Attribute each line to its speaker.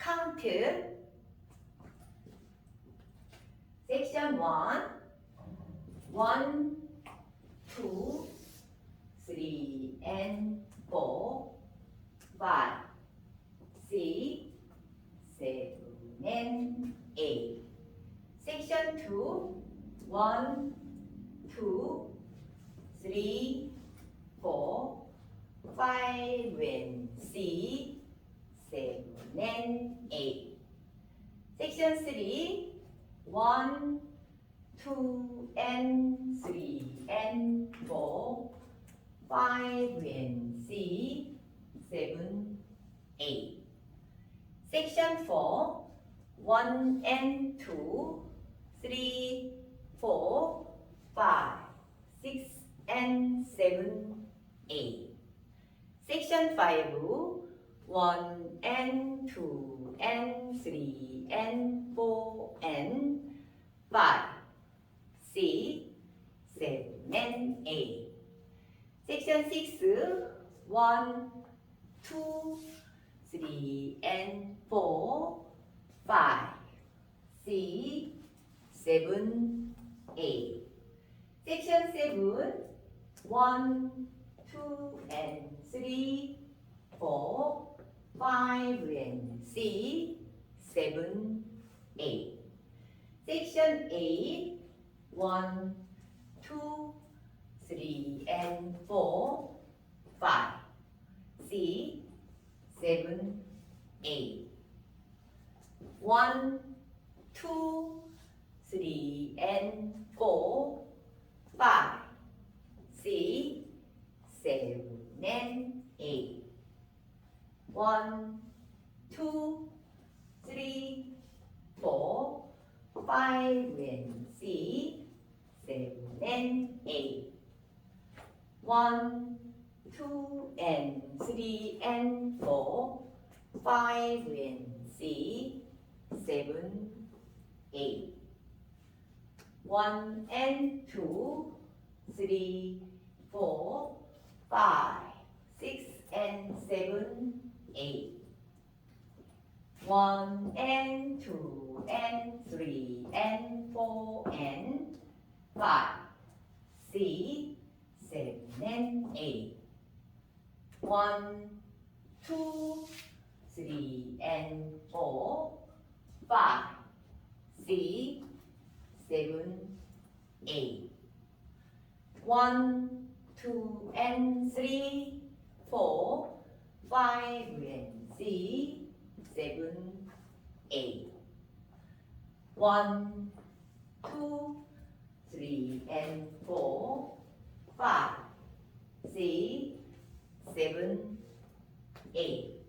Speaker 1: count section 1 1 2 3 and 4 5 6 7 and 8 section 2 1 2 3 4 5 and 6 7 and 8 section 3 1 2 and 3 and 4 5 and 6 7 8 section 4 1 and 2 3 4 5 6 and 7 8 section 5 1 and 2 and 3 and 4 and 5 6 7 and 8 section 6 1 2 3 and 4 5 6 7 8 section 7 1 2 and 3 4 5 and 6 7 8 section 8 1 2 3 and 4 5 6 7 8 1 2 3 and 4 5 6 7 and 8 1 2 3 4 5 and 6 7 and 8 1 2 and 3 and 4 5 and 6 7 8 1 and 2 3 4 5 6 and 7 8 1 and 2 and 3 and 4 and 5 6 7 and 8 1 2 3 and 4 5 6 7 8 1 2 and 3 4 5 and 6 7 8 1 2 3 and 4 5 6 7 8